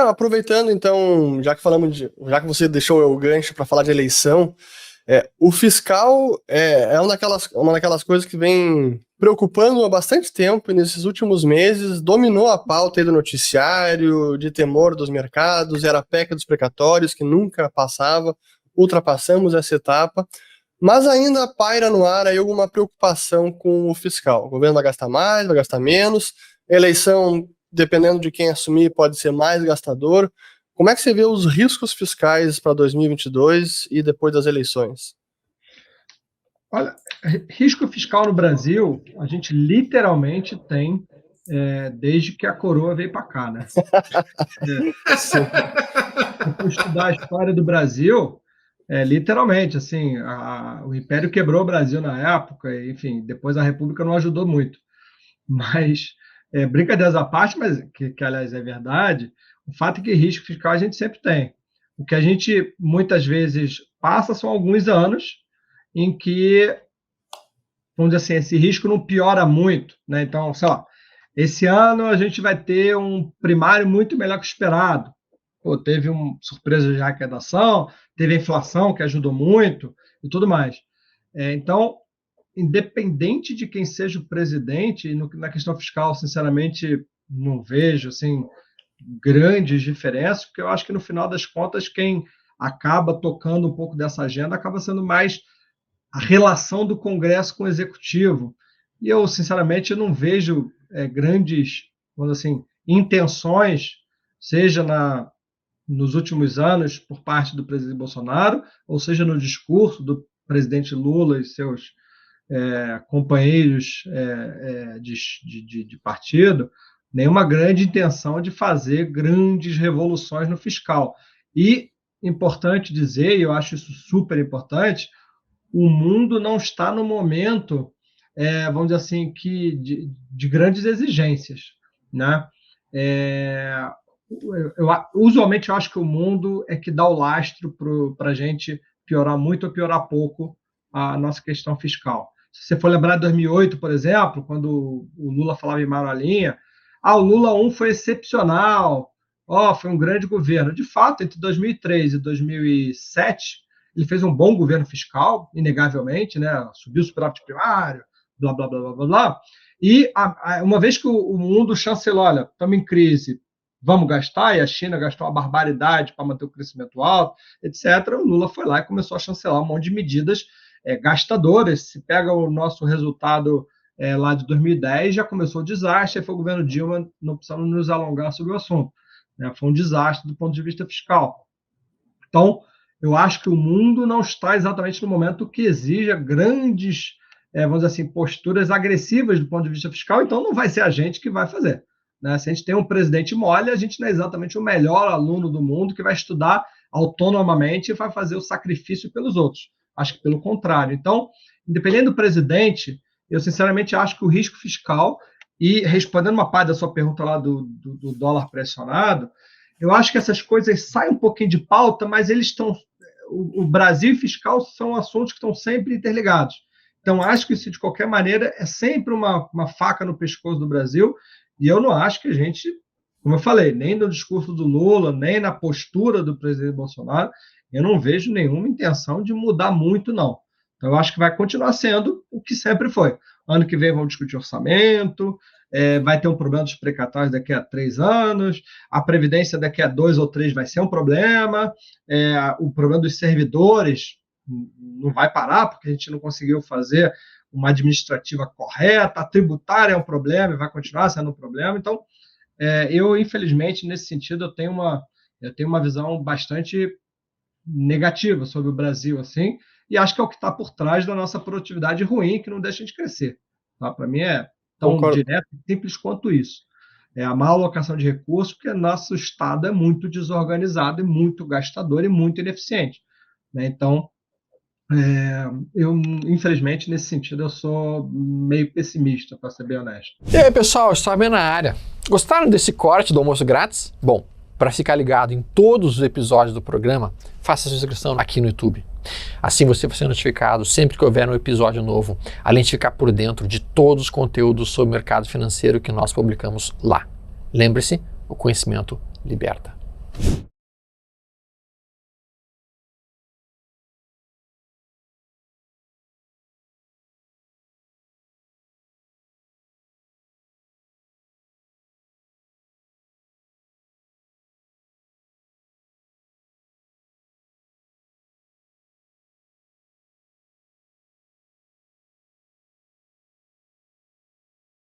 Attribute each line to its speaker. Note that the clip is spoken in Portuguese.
Speaker 1: Aproveitando então, já que você deixou o gancho para falar de eleição, o fiscal é uma daquelas coisas que vem preocupando há bastante tempo e nesses últimos meses dominou a pauta aí do noticiário, de temor dos mercados, era a PEC dos precatórios que nunca passava, ultrapassamos essa etapa, mas ainda paira no ar aí alguma preocupação com o fiscal. O governo vai gastar mais, vai gastar menos, eleição, dependendo de quem assumir, pode ser mais gastador. Como é que você vê os riscos fiscais para 2022 e depois das eleições?
Speaker 2: Olha, risco fiscal no Brasil, a gente literalmente tem desde que a coroa veio para cá, né? Se for estudar a história do Brasil, literalmente, assim, o Império quebrou o Brasil na época, enfim, depois a República não ajudou muito. Mas, brincadeiras à parte, mas que aliás é verdade, o fato é que risco fiscal a gente sempre tem. O que a gente muitas vezes passa são alguns anos em que, vamos dizer assim, esse risco não piora muito, né? Então, sei lá, esse ano a gente vai ter um primário muito melhor que o esperado. Pô, teve uma surpresa de arrecadação, teve a inflação que ajudou muito e tudo mais. Então, independente de quem seja o presidente, na questão fiscal, sinceramente, não vejo assim, grandes diferenças, porque eu acho que no final das contas, quem acaba tocando um pouco dessa agenda acaba sendo mais a relação do Congresso com o Executivo. E eu, sinceramente, não vejo grandes, vamos dizer assim, intenções, seja nos últimos anos, por parte do presidente Bolsonaro, ou seja, no discurso do presidente Lula e seus companheiros de partido, nenhuma grande intenção de fazer grandes revoluções no fiscal. E, importante dizer, e eu acho isso super importante, o mundo não está no momento, vamos dizer assim, de grandes exigências, né? Usualmente eu acho que o mundo é que dá o lastro para a gente piorar muito ou piorar pouco a nossa questão fiscal. Se você for lembrar de 2008, por exemplo, quando o Lula falava em Marolinha, o Lula 1 foi excepcional, foi um grande governo. De fato, entre 2003 e 2007, ele fez um bom governo fiscal, inegavelmente, né? Subiu o superávit primário, blá, blá, blá, blá, blá, blá. E uma vez que o mundo chancelou, olha, estamos em crise, vamos gastar, e a China gastou uma barbaridade para manter o crescimento alto, etc., o Lula foi lá e começou a chancelar um monte de medidas gastadoras. Se pega o nosso resultado lá de 2010, já começou o desastre, aí foi o governo Dilma, não precisamos nos alongar sobre o assunto. Né? Foi um desastre do ponto de vista fiscal. Então, eu acho que o mundo não está exatamente no momento que exija grandes, vamos dizer assim, posturas agressivas do ponto de vista fiscal, então não vai ser a gente que vai fazer. Né? Se a gente tem um presidente mole, a gente não é exatamente o melhor aluno do mundo que vai estudar autonomamente e vai fazer o sacrifício pelos outros. Acho que pelo contrário. Então, independente do presidente, eu sinceramente acho que o risco fiscal, e respondendo uma parte da sua pergunta lá do dólar pressionado, eu acho que essas coisas saem um pouquinho de pauta, mas eles estão. O Brasil e fiscal são assuntos que estão sempre interligados. Então, acho que isso, de qualquer maneira, é sempre uma faca no pescoço do Brasil, e eu não acho que a gente, como eu falei, nem no discurso do Lula, nem na postura do presidente Bolsonaro, eu não vejo nenhuma intenção de mudar muito, não. Então, eu acho que vai continuar sendo o que sempre foi. Ano que vem vamos discutir orçamento, vai ter um problema dos precatórios daqui a 3 anos, a Previdência daqui a 2 ou 3 vai ser um problema, o problema dos servidores não vai parar, porque a gente não conseguiu fazer uma administrativa correta, a tributária é um problema e vai continuar sendo um problema. Então, eu, infelizmente, nesse sentido, eu tenho uma visão bastante negativa sobre o Brasil, assim, e acho que é o que está por trás da nossa produtividade ruim, que não deixa a gente crescer. Tá? Para mim é tão
Speaker 1: Concordo.
Speaker 2: direto e simples quanto isso. É a má alocação de recursos, porque nosso Estado é muito desorganizado e muito gastador e muito ineficiente. Né? Então, eu, infelizmente, nesse sentido, eu sou meio pessimista, para ser bem honesto.
Speaker 3: E aí, pessoal, estou bem na área. Gostaram desse corte do almoço grátis? Bom, para ficar ligado em todos os episódios do programa, faça sua inscrição aqui no YouTube. Assim você vai ser notificado sempre que houver um episódio novo, além de ficar por dentro de todos os conteúdos sobre o mercado financeiro que nós publicamos lá. Lembre-se, o conhecimento liberta.